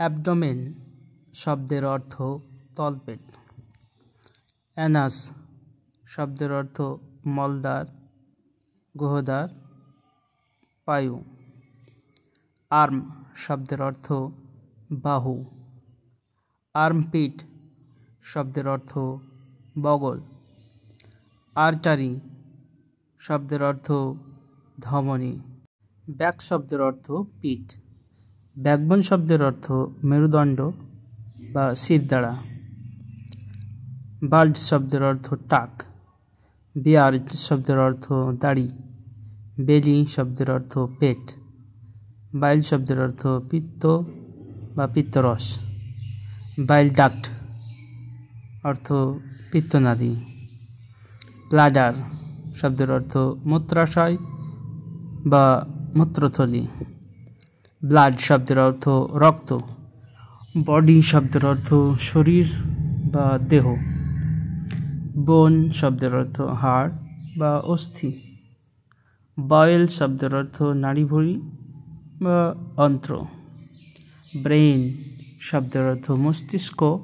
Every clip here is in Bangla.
অ্যাবডোমেন শব্দের অর্থ তলপেট। অ্যানাস শব্দের অর্থ মলদ্বার, গুহদ্বার, পায়ু। আর্ম শব্দের অর্থ বাহু। আর্মপিট শব্দের অর্থ বগল। আর্টারি শব্দের অর্থ ধমনী। ব্যাক শব্দের অর্থ পিঠ। ব্যাকবোন শব্দের অর্থ মেরুদণ্ড বা শিরদাঁড়া। বাল্ড শব্দের অর্থ টাক। বিয়ার্ড শব্দের অর্থ দাড়ি। বেলি শব্দের অর্থ পেট। বাইল শব্দের অর্থ পিত্ত বা পিত্তরস। বাইল ডাক্ট অর্থ পিত্তনালী। ব্লাডার শব্দের অর্থ মূত্রাশয় বা মূত্রথলি। ব্লাড শব্দের অর্থ রক্ত। বডি শব্দের অর্থ শরীর বা দেহ। বোন শব্দের অর্থ হাড় বা অস্থি। বয়েল শব্দের অর্থ নাড়িভুঁড়ি বা অন্ত্র। ব্রেইন শব্দের অর্থ মস্তিষ্ক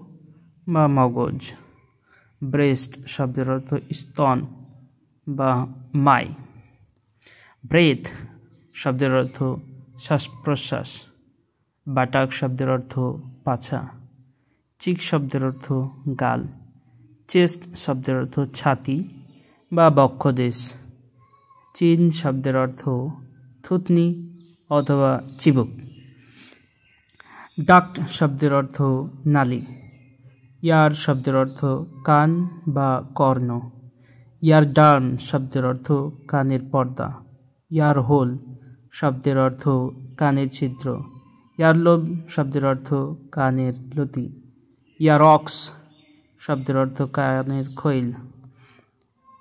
বা মগজ। ব্রেস্ট শব্দের অর্থ স্তন বা মাই। ব্রেথ শব্দের অর্থ শ্বাস প্রশ্বাস। বাটাক শব্দের অর্থ পাছা। চিক শব্দের অর্থ গাল। চেস্ট শব্দের অর্থ ছাতি বা বক্ষদেশ। চিন শব্দের অর্থ থুতনি অথবা চিবুক। ডাক্ট শব্দের অর্থ নালী। ইয়ার শব্দের অর্থ কান বা কর্ণ। ইয়ারডার্ম শব্দের অর্থ কানের পর্দা। ইয়ার হোল শব্দের অর্থ কানের ছিদ্র। ইয়ারলোব শব্দের অর্থ কানের লতি। ইয়ারক্স শব্দের অর্থ কানের খৈল।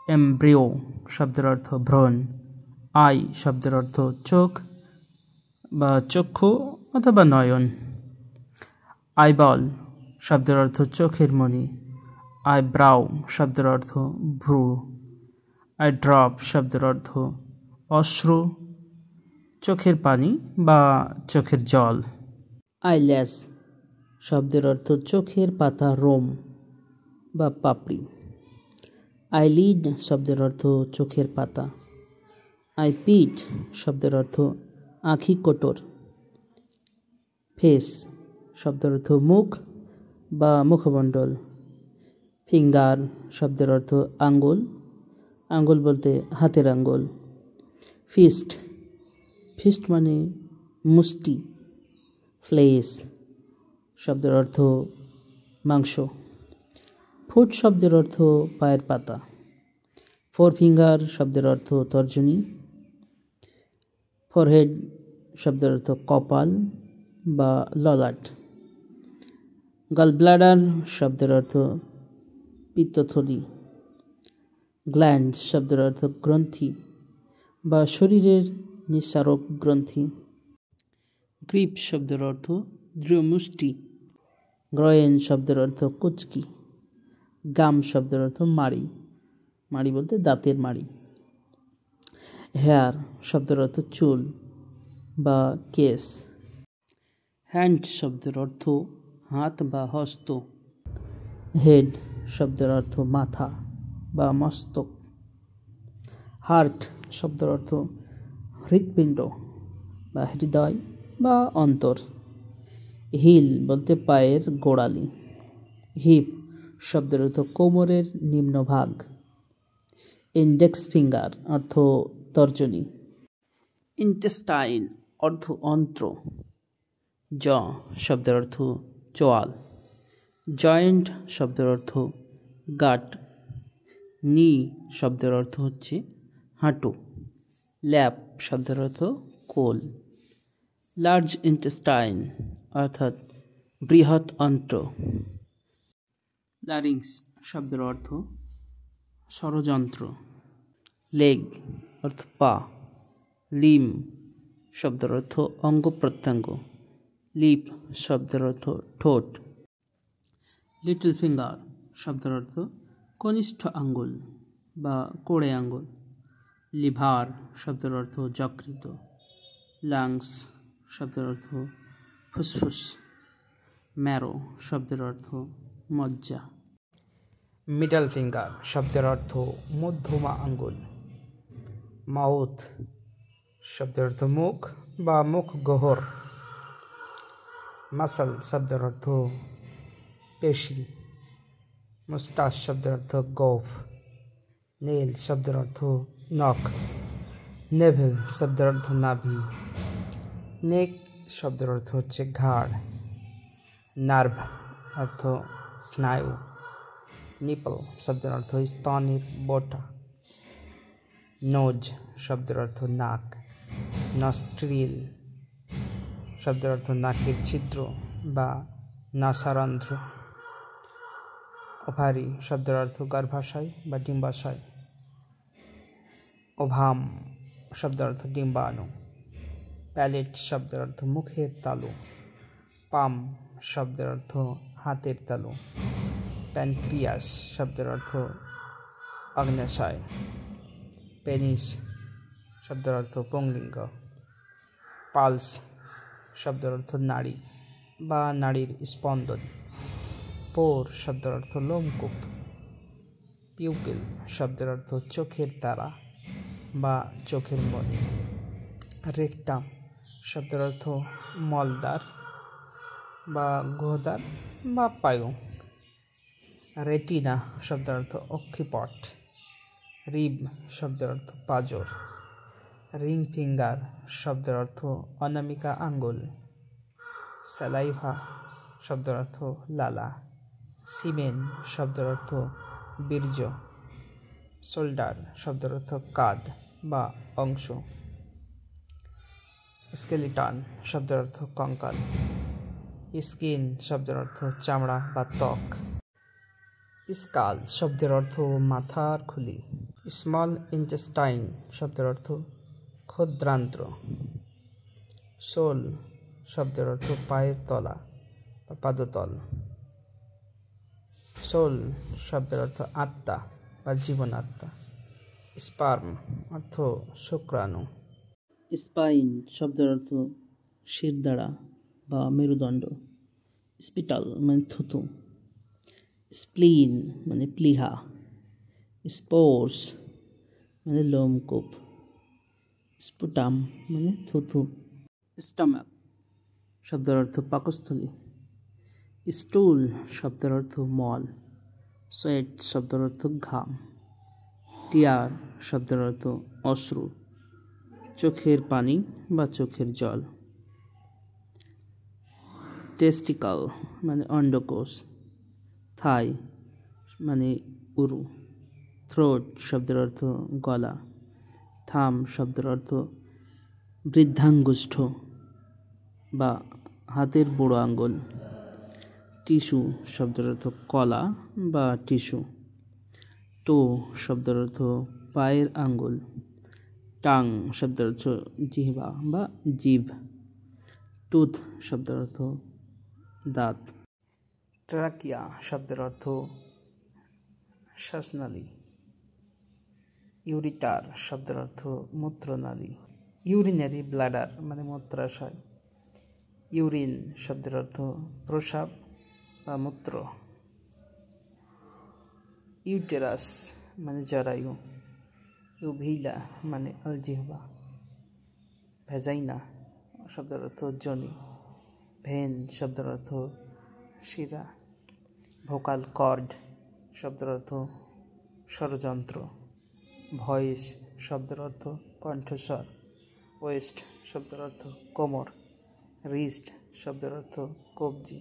এমব্রিও শব্দের অর্থ ভ্রূণ। আই শব্দের অর্থ চোখ বা চক্ষু অথবা নয়ন। আইবল শব্দের অর্থ চোখের মণি। আইব্রাউ শব্দের অর্থ ভ্রু। আইড্রপ শব্দের অর্থ অশ্রু, চোখের পানি বা চোখের জল। আইল্যাশ শব্দের অর্থ চোখের পাতা রোম বা পাপড়ি। আইলিড শব্দের অর্থ চোখের পাতা। আইপিড শব্দের অর্থ আঁখি কোটর। ফেস শব্দের অর্থ মুখ বা মুখমণ্ডল। ফিঙ্গার শব্দের অর্থ আঙ্গুল, আঙ্গুল বলতে হাতের আঙ্গুল। ফিস্ট, ফিস্ট মানে মুষ্টি। ফ্লেস শব্দের অর্থ মাংস। ফুট শব্দের অর্থ পায়ের পাতা। ফোর ফিঙ্গার শব্দের অর্থ তর্জনী। ফোরহেড শব্দের অর্থ কপাল বা ললাট। গলব্লাডার শব্দের অর্থ পিত্তথলি। গ্ল্যান্ড শব্দের অর্থ গ্রন্থি বা শরীরের নিঃসারক গ্রন্থি। গ্রিপ শব্দের অর্থ দৃঢ় মুষ্টি। গ্রয়েন শব্দের অর্থ কুচকি। গাম শব্দের অর্থ মাড়ি, মাড়ি বলতে দাঁতের মাড়ি। হেয়ার শব্দের অর্থ চুল বা কেশ। হ্যান্ড শব্দের অর্থ হাত বা হস্ত। হেড শব্দের অর্থ মাথা বা মস্তক। হার্ট শব্দের অর্থ হৃৎপিণ্ড বা হৃদয় বা অন্তর। হিল বলতে পায়ের গোড়ালি। হিপ শব্দের অর্থ কোমরের নিম্নভাগ। ইন্ডেক্স ফিঙ্গার অর্থ তর্জনী। ইন্টেস্টাইন অর্থ অন্ত্র। জ শব্দের অর্থ চোয়াল। জয়েন্ট শব্দের অর্থ গাঁট। নি শব্দের অর্থ হচ্ছে হাঁটু। ল্যাপ শব্দের অর্থ কোল। লার্জ ইন্টেস্টাইন অর্থাৎ বৃহৎ অন্ত্র। লারিংস শব্দের অর্থ স্বরযন্ত্র। লেগ অর্থ পা। লিম শব্দের অর্থ অঙ্গ প্রত্যঙ্গ। লিপ শব্দের অর্থ ঠোঁট। লিটল ফিঙ্গার শব্দের অর্থ কনিষ্ঠ আঙ্গুল বা কোড়ে আঙ্গুল। লিভার শব্দের অর্থ যকৃৎ। লাংস শব্দের অর্থ ফুসফুস। ম্যারো শব্দের অর্থ মজ্জা। মিডল ফিঙ্গার শব্দের অর্থ মধ্যমা আঙ্গুল। মাউথ শব্দের অর্থ মুখ বা মুখ গহ্বর। মাসল শব্দের অর্থ পেশি। মুস্টাচ শব্দের অর্থ গোঁফ। নেল শব্দের অর্থ নখ। নেভেল শব্দের অর্থ নাভি। নেক শব্দের অর্থ হচ্ছে ঘাড়। নার্ভ অর্থ স্নায়ু। নিপল শব্দের অর্থ স্তনের বোটা। নোজ শব্দের অর্থ নাক। নস্ট্রিল শব্দের অর্থ নাকের ছিদ্র বা নাসারন্ধ্র। ওভারি শব্দের অর্থ গর্ভাশয় বা ডিম্বাশয়। ওভাম শব্দের অর্থ ডিম্বাণু। প্যালেট শব্দের অর্থ মুখের তালু। পাম শব্দের অর্থ হাতের তালু। প্যানক্রিয়াস শব্দের অর্থ অগ্ন্যাশয়। পেনিস শব্দের অর্থ পুংলিঙ্গ। পালস শব্দের অর্থ নাড়ি বা নাড়ির স্পন্দন। পোর শব্দের অর্থ লোমকূপ। পিউপিল শব্দের অর্থ চোখের তারা বা চোখের মণি। রেকটাম শব্দের অর্থ মলদ্বার বা গুহদ্বার বা পায়ু। রেটিনা শব্দের অর্থ অক্ষিপট। রিব শব্দের অর্থ পাঁজর। রিং ফিঙ্গার শব্দের অর্থ অনামিকা আঙ্গুল। স্যালাইভা শব্দের অর্থ লালা। সিমেন শব্দের অর্থ বীর্য। শোল্ডার শব্দের অর্থ কাঁধ বা অংশ। স্কেলিটন শব্দের অর্থ কঙ্কাল। স্কিন শব্দের অর্থ চামড়া বা ত্বক। স্কাল শব্দের অর্থ মাথার খুলি। স্মল ইন্টেস্টাইন শব্দের অর্থ ক্ষুদ্রান্ত্র। সোল শব্দের অর্থ পায়ের তলা বা পাদতল। সোল শব্দের অর্থ আত্মা বা জীবনাত্মা। স্পার্ম অর্থ শুক্রাণু। স্পাইন শব্দের অর্থ শিরদাঁড়া বা মেরুদণ্ড। স্পিটাল মানে থুতু। স্প্লিন মানে প্লীহা। স্পোর্স মানে লোমকূপ। স্পুটাম মানে থুতু। স্টমাক শব্দের অর্থ পাকস্থলী। স্টুল শব্দের অর্থ মল। সোয়েট শব্দের অর্থ ঘাম। টিয়ার শব্দের অর্থ অশ্রু, চোখের পানি বা চোখের জল। টেস্টিকল মানে অন্ডকোষ। থাই মানে উরু। থ্রোট শব্দের অর্থ গলা। থাম শব্দের অর্থ বৃদ্ধাঙ্গুষ্ঠ বা হাতের বুড়ো আঙ্গুল। টিস্যু শব্দের অর্থ কলা বা টিস্যু। টো শব্দের অর্থ পায়ের আঙ্গুল। টাং শব্দের অর্থ জিহ্বা বা জিভ। টুথ শব্দের অর্থ দাঁত। ট্রাকিয়া শব্দের অর্থ শ্বাসনালী। ইউরিটার শব্দের অর্থ মূত্রনালী। ইউরিনারি ব্লাডার মানে মূত্রাশয়। ইউরিন শব্দের অর্থ প্রস্রাব বা মূত্র। ইউটেরাস মানে জরায়ু। ইউভিলা মানে আলজিহ্বা। ভেজাইনা শব্দের অর্থ যোনি। ভেন শব্দের অর্থ শিরা। ভোকাল কর্ড শব্দের অর্থ স্বরযন্ত্র। ভয়েস শব্দের অর্থ কণ্ঠস্বর। ওয়েস্ট শব্দের অর্থ কোমর। রিস্ট শব্দের অর্থ কবজি।